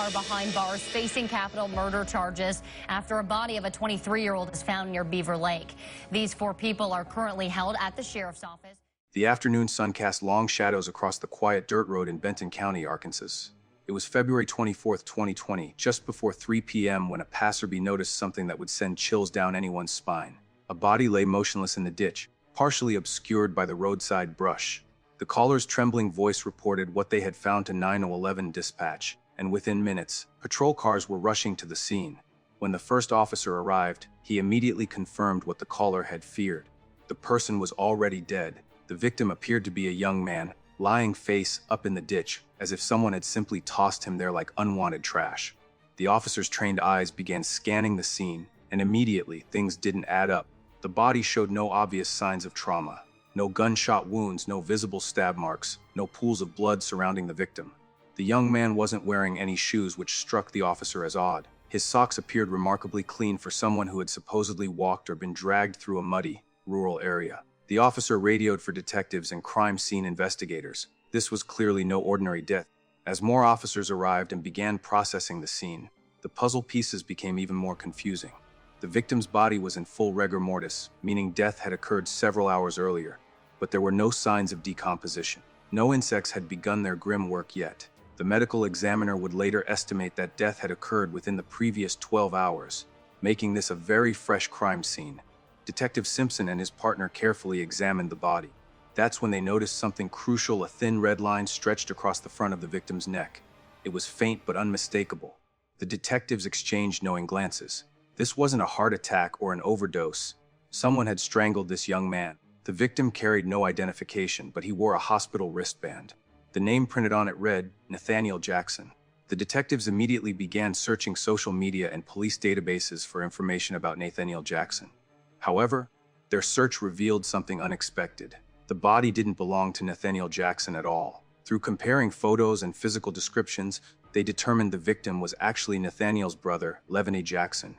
are behind bars facing capital murder charges after a body of a 23-year-old is found near Beaver Lake. These 4 people are currently held at the sheriff's office. The afternoon sun cast long shadows across the quiet dirt road in Benton County, Arkansas. It was February 24, 2020, just before 3 p.m. when a passerby noticed something that would send chills down anyone's spine. A body lay motionless in the ditch, partially obscured by the roadside brush. The caller's trembling voice reported what they had found to 911 dispatch, and within minutes, patrol cars were rushing to the scene. When the first officer arrived, he immediately confirmed what the caller had feared. The person was already dead. The victim appeared to be a young man, lying face up in the ditch, as if someone had simply tossed him there like unwanted trash. The officer's trained eyes began scanning the scene, and immediately things didn't add up. The body showed no obvious signs of trauma. No gunshot wounds, no visible stab marks, no pools of blood surrounding the victim. The young man wasn't wearing any shoes, which struck the officer as odd. His socks appeared remarkably clean for someone who had supposedly walked or been dragged through a muddy, rural area. The officer radioed for detectives and crime scene investigators. This was clearly no ordinary death. As more officers arrived and began processing the scene, the puzzle pieces became even more confusing. The victim's body was in full rigor mortis, meaning death had occurred several hours earlier. But there were no signs of decomposition. No insects had begun their grim work yet. The medical examiner would later estimate that death had occurred within the previous 12 hours, making this a very fresh crime scene. Detective Simpson and his partner carefully examined the body. That's when they noticed something crucial. A thin red line stretched across the front of the victim's neck. It was faint but unmistakable. The detectives exchanged knowing glances. This wasn't a heart attack or an overdose. Someone had strangled this young man. The victim carried no identification, but he wore a hospital wristband. The name printed on it read, Leavante Jackson. The detectives immediately began searching social media and police databases for information about Leavante Jackson. However, their search revealed something unexpected. The body didn't belong to Leavante Jackson at all. Through comparing photos and physical descriptions, they determined the victim was actually Leavante's brother, Leavante Jackson.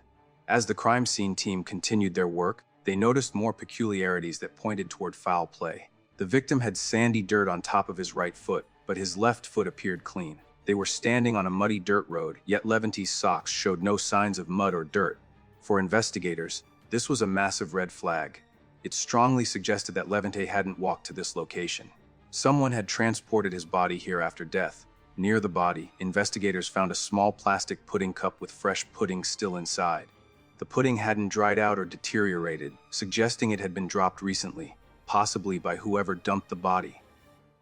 As the crime scene team continued their work, they noticed more peculiarities that pointed toward foul play. The victim had sandy dirt on top of his right foot, but his left foot appeared clean. They were standing on a muddy dirt road, yet Leavante's socks showed no signs of mud or dirt. For investigators, this was a massive red flag. It strongly suggested that Leavante hadn't walked to this location. Someone had transported his body here after death. Near the body, investigators found a small plastic pudding cup with fresh pudding still inside. The pudding hadn't dried out or deteriorated, suggesting it had been dropped recently, possibly by whoever dumped the body.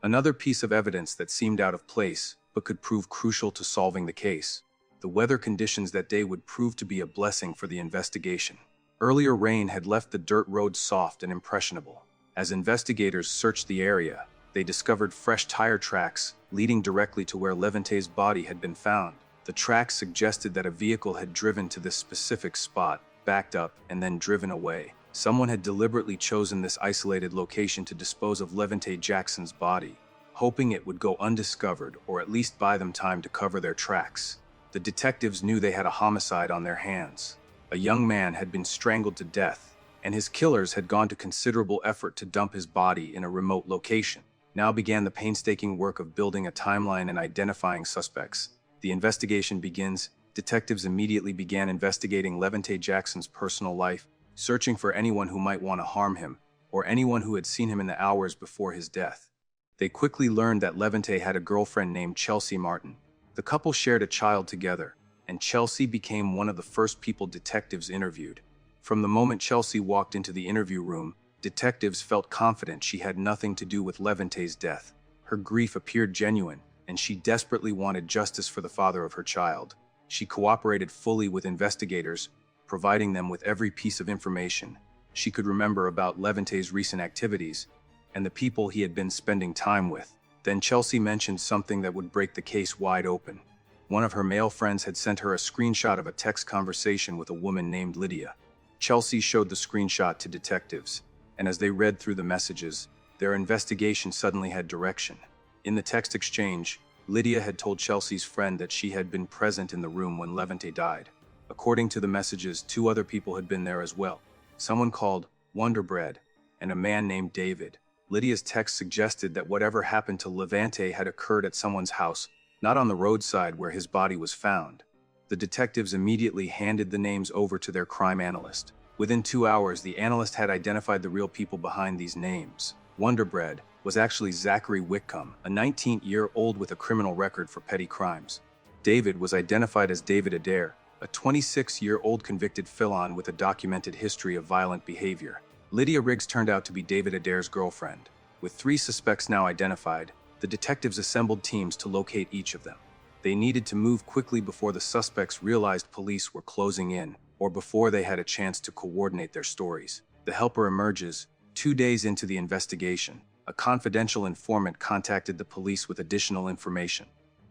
Another piece of evidence that seemed out of place, but could prove crucial to solving the case. The weather conditions that day would prove to be a blessing for the investigation. Earlier rain had left the dirt road soft and impressionable. As investigators searched the area, they discovered fresh tire tracks leading directly to where Leavante's body had been found. The tracks suggested that a vehicle had driven to this specific spot, backed up, and then driven away. Someone had deliberately chosen this isolated location to dispose of Leavante Jackson's body, hoping it would go undiscovered or at least buy them time to cover their tracks. The detectives knew they had a homicide on their hands. A young man had been strangled to death, and his killers had gone to considerable effort to dump his body in a remote location. Now began the painstaking work of building a timeline and identifying suspects. The investigation begins. Detectives immediately began investigating Leavante Jackson's personal life, searching for anyone who might want to harm him, or anyone who had seen him in the hours before his death. They quickly learned that Leavante had a girlfriend named Chelsea Martin. The couple shared a child together, and Chelsea became one of the first people detectives interviewed. From the moment Chelsea walked into the interview room, detectives felt confident she had nothing to do with Leavante's death. Her grief appeared genuine, and she desperately wanted justice for the father of her child. She cooperated fully with investigators, providing them with every piece of information she could remember about Leavante's recent activities and the people he had been spending time with. Then Chelsea mentioned something that would break the case wide open. One of her male friends had sent her a screenshot of a text conversation with a woman named Lydia. Chelsea showed the screenshot to detectives, and as they read through the messages, their investigation suddenly had direction. In the text exchange, Lydia had told Chelsea's friend that she had been present in the room when Leavante died. According to the messages, 2 other people had been there as well. Someone called Wonder Bread and a man named David. Lydia's text suggested that whatever happened to Leavante had occurred at someone's house not on the roadside where his body was found. The detectives immediately handed the names over to their crime analyst. Within 2 hours, the analyst had identified the real people behind these names. Wonder Bread was actually Zachary Whitcomb, a 19-year-old with a criminal record for petty crimes. David was identified as David Adair, a 26-year-old convicted felon with a documented history of violent behavior. Lydia Riggs turned out to be David Adair's girlfriend. With 3 suspects now identified, the detectives assembled teams to locate each of them. They needed to move quickly before the suspects realized police were closing in, or before they had a chance to coordinate their stories. The helper emerges 2 days into the investigation. A confidential informant contacted the police with additional information.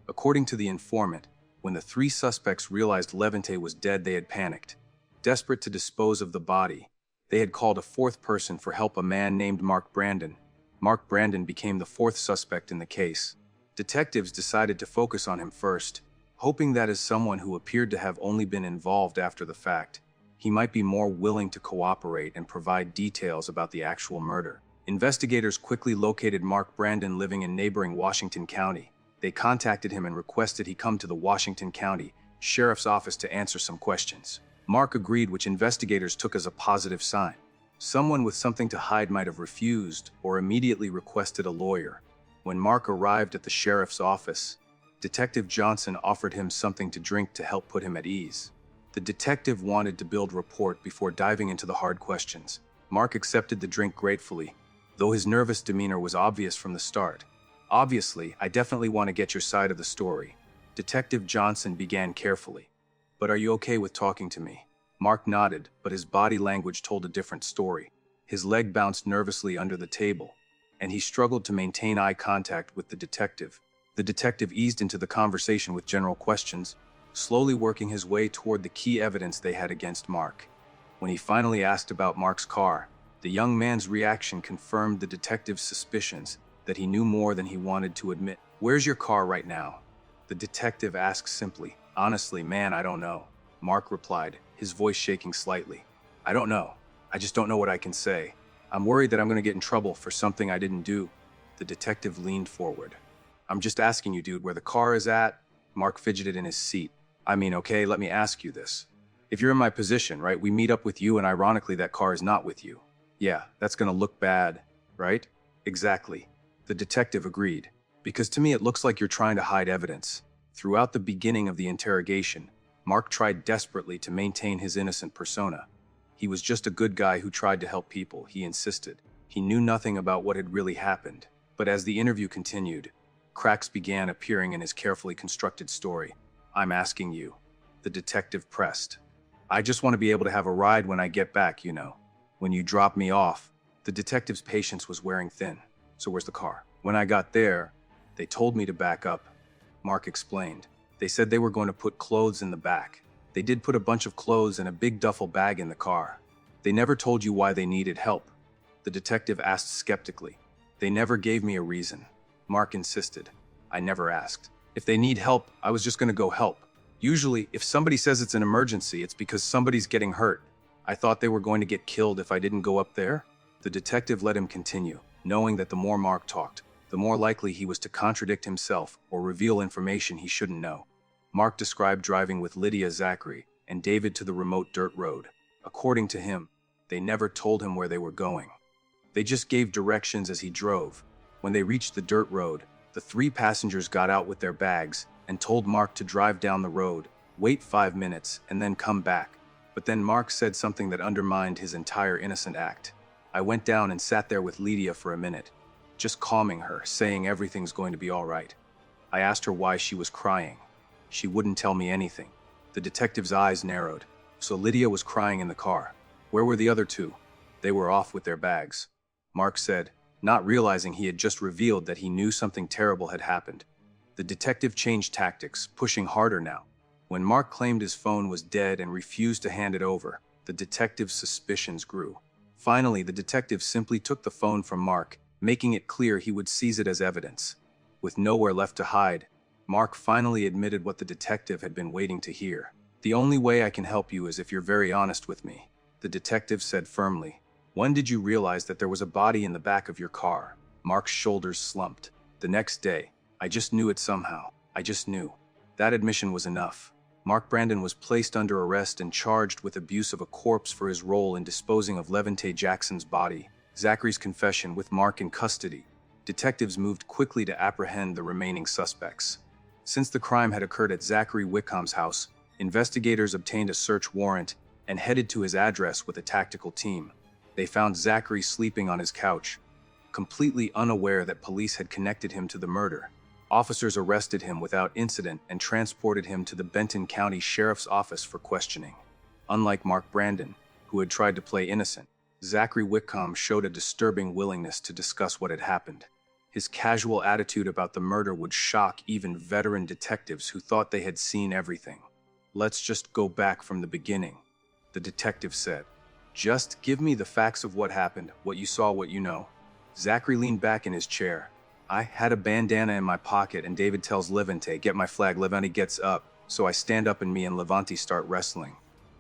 According to the informant, when the 3 suspects realized Leavante was dead, they had panicked. Desperate to dispose of the body, they had called a 4th person for help, a man named Mark Brandon. Mark Brandon became the 4th suspect in the case. Detectives decided to focus on him first, hoping that as someone who appeared to have only been involved after the fact, he might be more willing to cooperate and provide details about the actual murder. Investigators quickly located Mark Brandon living in neighboring Washington County. They contacted him and requested he come to the Washington County Sheriff's Office to answer some questions. Mark agreed, which investigators took as a positive sign. Someone with something to hide might have refused or immediately requested a lawyer. When Mark arrived at the sheriff's office, Detective Johnson offered him something to drink to help put him at ease. The detective wanted to build rapport before diving into the hard questions. Mark accepted the drink gratefully, though his nervous demeanor was obvious from the start. "Obviously, I definitely want to get your side of the story." Detective Johnson began carefully. "But are you okay with talking to me?" Mark nodded, but his body language told a different story. His leg bounced nervously under the table, and he struggled to maintain eye contact with the detective. The detective eased into the conversation with general questions, slowly working his way toward the key evidence they had against Mark. When he finally asked about Mark's car, the young man's reaction confirmed the detective's suspicions that he knew more than he wanted to admit. "Where's your car right now?" the detective asked simply. "Honestly, man, I don't know," Mark replied, his voice shaking slightly. "I don't know. I just don't know what I can say. I'm worried that I'm going to get in trouble for something I didn't do." The detective leaned forward. "I'm just asking you, dude, where the car is at?" Mark fidgeted in his seat. "I mean, okay, let me ask you this. If you're in my position, right, we meet up with you and ironically that car is not with you. Yeah, that's going to look bad, right?" "Exactly." The detective agreed. "Because to me it looks like you're trying to hide evidence." Throughout the beginning of the interrogation, Mark tried desperately to maintain his innocent persona. He was just a good guy who tried to help people, he insisted. He knew nothing about what had really happened. But as the interview continued, cracks began appearing in his carefully constructed story. "I'm asking you," the detective pressed. "I just want to be able to have a ride when I get back, you know. When you drop me off." The detective's patience was wearing thin. "So where's the car?" "When I got there, they told me to back up," Mark explained. "They said they were going to put clothes in the back. They did put a bunch of clothes and a big duffel bag in the car. They never told you why they needed help?" the detective asked skeptically. "They never gave me a reason," Mark insisted. "I never asked. If they need help, I was just going to go help. Usually, if somebody says it's an emergency, it's because somebody's getting hurt. I thought they were going to get killed if I didn't go up there." The detective let him continue, knowing that the more Mark talked, the more likely he was to contradict himself or reveal information he shouldn't know. Mark described driving with Lydia, Zachary, and David to the remote dirt road. According to him, they never told him where they were going. They just gave directions as he drove. When they reached the dirt road, the 3 passengers got out with their bags and told Mark to drive down the road, wait 5 minutes, and then come back. But then Mark said something that undermined his entire innocent act. "I went down and sat there with Lydia for a minute, just calming her, saying everything's going to be all right. I asked her why she was crying. She wouldn't tell me anything." The detective's eyes narrowed. "So Lydia was crying in the car. Where were the other 2? "They were off with their bags," Mark said, not realizing he had just revealed that he knew something terrible had happened. The detective changed tactics, pushing harder now. When Mark claimed his phone was dead and refused to hand it over, the detective's suspicions grew. Finally, the detective simply took the phone from Mark, making it clear he would seize it as evidence. With nowhere left to hide, Mark finally admitted what the detective had been waiting to hear. "The only way I can help you is if you're very honest with me," the detective said firmly. "When did you realize that there was a body in the back of your car?" Mark's shoulders slumped. "The next day. I just knew it somehow." I just knew. That admission was enough. Mark Brandon was placed under arrest and charged with abuse of a corpse for his role in disposing of Leavante Jackson's body. Zachary's confession with Mark in custody. Detectives moved quickly to apprehend the remaining suspects. Since the crime had occurred at Zachary Whitcomb's house, investigators obtained a search warrant and headed to his address with a tactical team. They found Zachary sleeping on his couch, completely unaware that police had connected him to the murder. Officers arrested him without incident and transported him to the Benton County Sheriff's Office for questioning. Unlike Mark Brandon, who had tried to play innocent, Zachary Whitcomb showed a disturbing willingness to discuss what had happened. His casual attitude about the murder would shock even veteran detectives who thought they had seen everything. "Let's just go back from the beginning," the detective said. "Just give me the facts of what happened, what you saw, what you know." Zachary leaned back in his chair. "I had a bandana in my pocket and David tells Leavante, 'Get my flag.' Leavante gets up, so I stand up and me and Leavante start wrestling."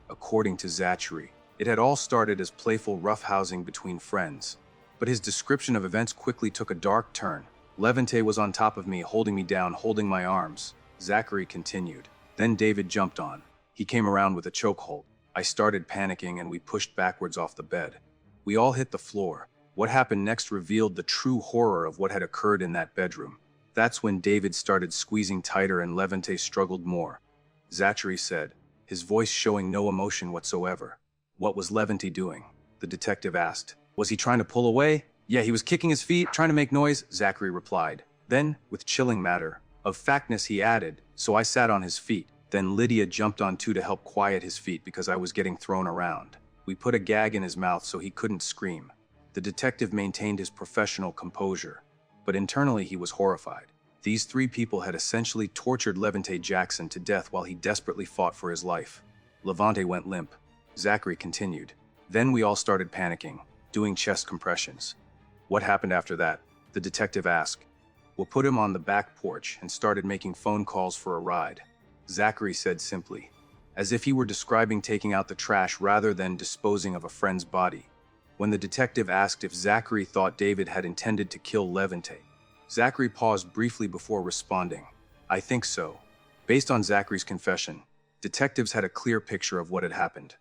According to Zachary, it had all started as playful roughhousing between friends. But his description of events quickly took a dark turn. "Leavante was on top of me, holding me down, holding my arms," Zachary continued. "Then David jumped on. He came around with a chokehold. I started panicking and we pushed backwards off the bed. We all hit the floor. What happened next revealed the true horror of what had occurred in that bedroom. That's when David started squeezing tighter and Leavante struggled more," Zachary said, his voice showing no emotion whatsoever. "What was Leavante doing?" the detective asked. "Was he trying to pull away?" "Yeah, he was kicking his feet, trying to make noise," Zachary replied. Then, with chilling matter of factness, he added, "So I sat on his feet. Then Lydia jumped on too to help quiet his feet because I was getting thrown around. We put a gag in his mouth so he couldn't scream." The detective maintained his professional composure, but internally he was horrified. These three people had essentially tortured Leavante Jackson to death while he desperately fought for his life. Leavante went limp. Zachary continued. "Then we all started panicking, doing chest compressions." "What happened after that?" the detective asked. "We'll put him on the back porch and started making phone calls for a ride," Zachary said simply, as if he were describing taking out the trash rather than disposing of a friend's body. When the detective asked if Zachary thought David had intended to kill Leavante, Zachary paused briefly before responding. "I think so." Based on Zachary's confession, detectives had a clear picture of what had happened.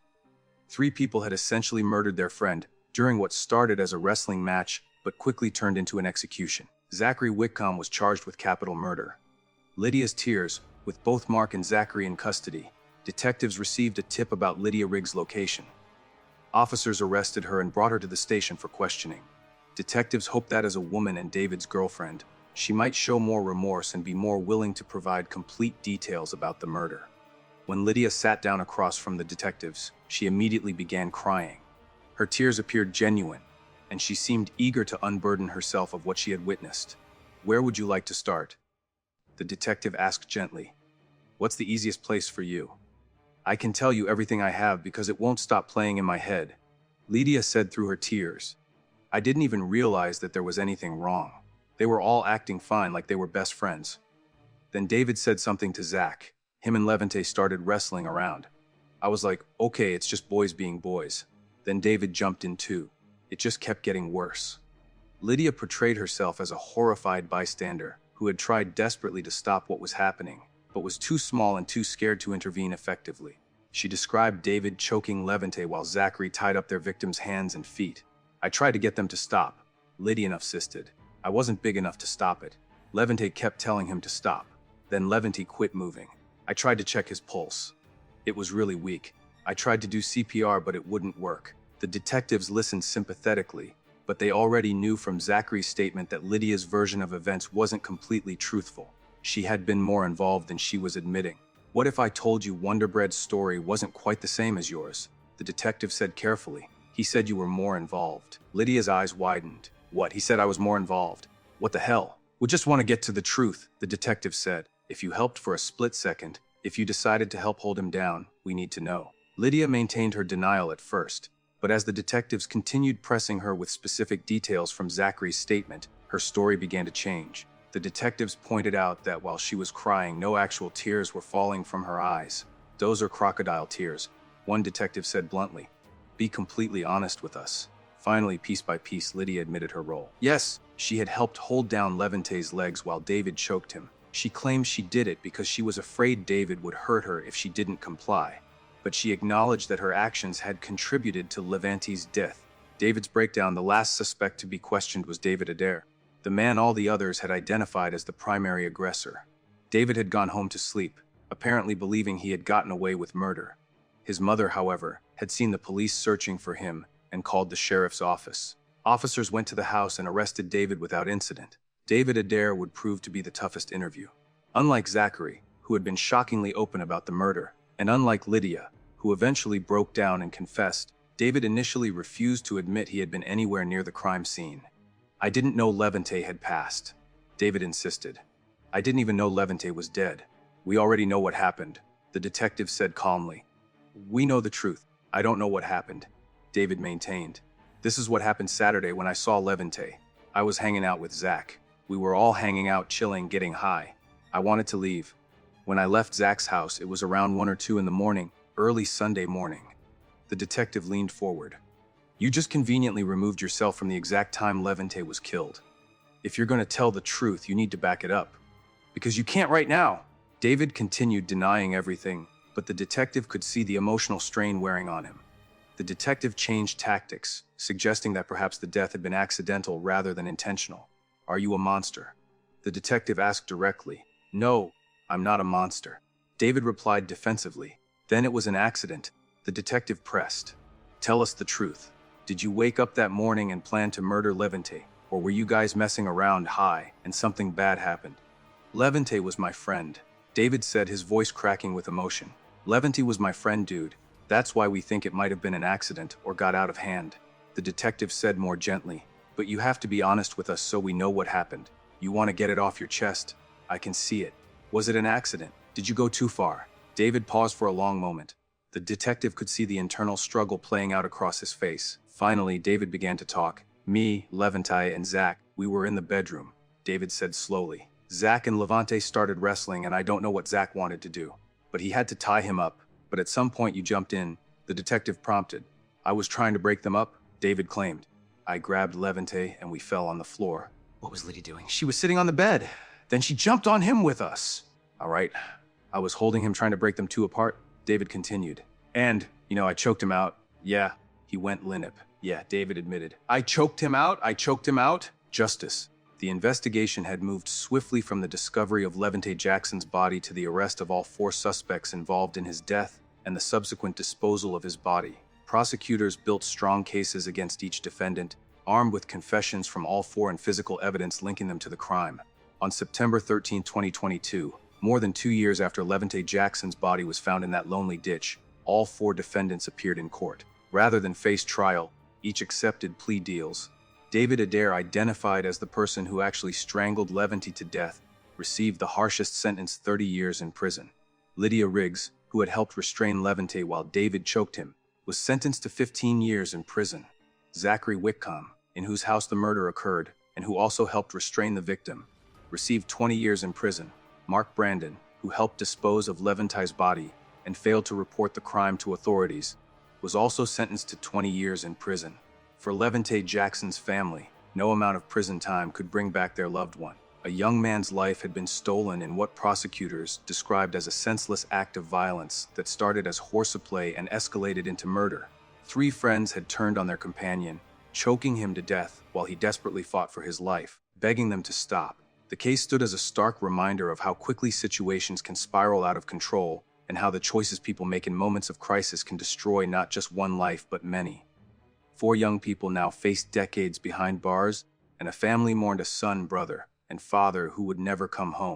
Three people had essentially murdered their friend during what started as a wrestling match but quickly turned into an execution. Zachary Whitcomb was charged with capital murder. Lydia's tears, with both Mark and Zachary in custody, detectives received a tip about Lydia Riggs' location. Officers arrested her and brought her to the station for questioning. Detectives hoped that as a woman and David's girlfriend, she might show more remorse and be more willing to provide complete details about the murder. When Lydia sat down across from the detectives, she immediately began crying. Her tears appeared genuine, and she seemed eager to unburden herself of what she had witnessed. "Where would you like to start?" the detective asked gently. "What's the easiest place for you?" "I can tell you everything I have because it won't stop playing in my head," Lydia said through her tears. "I didn't even realize that there was anything wrong. They were all acting fine, like they were best friends." Then David said something to Zach. Him and Leavante started wrestling around. I was like, okay, it's just boys being boys. Then David jumped in too. It just kept getting worse. Lydia portrayed herself as a horrified bystander who had tried desperately to stop what was happening, but was too small and too scared to intervene effectively. She described David choking Leavante while Zachary tied up their victim's hands and feet. "I tried to get them to stop," Lydia insisted. "I wasn't big enough to stop it. Leavante kept telling him to stop. Then Leavante quit moving. I tried to check his pulse. It was really weak. I tried to do CPR, but it wouldn't work." The detectives listened sympathetically, but they already knew from Zachary's statement that Lydia's version of events wasn't completely truthful. She had been more involved than she was admitting. "What if I told you Wonderbread's story wasn't quite the same as yours?" the detective said carefully. "He said you were more involved." Lydia's eyes widened. "What? He said I was more involved? What the hell?" "We just want to get to the truth," the detective said. "If you helped for a split second, if you decided to help hold him down, we need to know." Lydia maintained her denial at first, but as the detectives continued pressing her with specific details from Zachary's statement, her story began to change. The detectives pointed out that while she was crying, no actual tears were falling from her eyes. "Those are crocodile tears," one detective said bluntly. "Be completely honest with us." Finally, piece by piece, Lydia admitted her role. Yes, she had helped hold down Leavante's legs while David choked him. She claims she did it because she was afraid David would hurt her if she didn't comply, but she acknowledged that her actions had contributed to Leavante's death. David's breakdown: the last suspect to be questioned was David Adair, the man all the others had identified as the primary aggressor. David had gone home to sleep, apparently believing he had gotten away with murder. His mother, however, had seen the police searching for him and called the sheriff's office. Officers went to the house and arrested David without incident. David Adair would prove to be the toughest interview. Unlike Zachary, who had been shockingly open about the murder, and unlike Lydia, who eventually broke down and confessed, David initially refused to admit he had been anywhere near the crime scene. "I didn't know Leavante had passed," David insisted. "I didn't even know Leavante was dead." "We already know what happened," the detective said calmly. "We know the truth. I don't know what happened," David maintained. "This is what happened Saturday when I saw Leavante. I was hanging out with Zach. We were all hanging out, chilling, getting high. I wanted to leave. When I left Zach's house, it was around 1 or 2 in the morning, early Sunday morning." The detective leaned forward. "You just conveniently removed yourself from the exact time Leavante was killed. If you're going to tell the truth, you need to back it up. Because you can't right now." David continued denying everything, but the detective could see the emotional strain wearing on him. The detective changed tactics, suggesting that perhaps the death had been accidental rather than intentional. "Are you a monster?" the detective asked directly. "No, I'm not a monster," David replied defensively. "Then it was an accident," the detective pressed. "Tell us the truth. Did you wake up that morning and plan to murder Leavante, or were you guys messing around high and something bad happened?" "Leavante was my friend," David said, his voice cracking with emotion. "Leavante was my friend, dude. That's why we think it might have been an accident or got out of hand," the detective said more gently. "But you have to be honest with us so we know what happened. You want to get it off your chest. I can see it. Was it an accident? Did you go too far?" David paused for a long moment. The detective could see the internal struggle playing out across his face. Finally, David began to talk. "Me, Leavante, and Zach, we were in the bedroom," David said slowly. "Zach and Leavante started wrestling, and I don't know what Zach wanted to do. But he had to tie him up. But at some point you jumped in," the detective prompted. "I was trying to break them up," David claimed. "I grabbed Leavante and we fell on the floor." "What was Lydia doing?" "She was sitting on the bed. Then she jumped on him with us." "All right. I was holding him, trying to break them two apart," David continued. "And, I choked him out." "Yeah." He went limp. "Yeah," David admitted. I choked him out." Justice. The investigation had moved swiftly from the discovery of Leavante Jackson's body to the arrest of all 4 suspects involved in his death and the subsequent disposal of his body. Prosecutors built strong cases against each defendant, armed with confessions from all 4 and physical evidence linking them to the crime. On September 13, 2022, more than 2 years after Leavante Jackson's body was found in that lonely ditch, all 4 defendants appeared in court. Rather than face trial, each accepted plea deals. David Adair, identified as the person who actually strangled Leavante to death, received the harshest sentence, 30 years in prison. Lydia Riggs, who had helped restrain Leavante while David choked him, was sentenced to 15 years in prison. Zachary Whitcomb, in whose house the murder occurred, and who also helped restrain the victim, received 20 years in prison. Mark Brandon, who helped dispose of Leavante's body and failed to report the crime to authorities, was also sentenced to 20 years in prison. For Leavante Jackson's family, no amount of prison time could bring back their loved one. A young man's life had been stolen in what prosecutors described as a senseless act of violence that started as horseplay and escalated into murder. 3 friends had turned on their companion, choking him to death while he desperately fought for his life, begging them to stop. The case stood as a stark reminder of how quickly situations can spiral out of control and how the choices people make in moments of crisis can destroy not just one life but many. 4 young people now faced decades behind bars, and a family mourned a son, brother, and father who would never come home.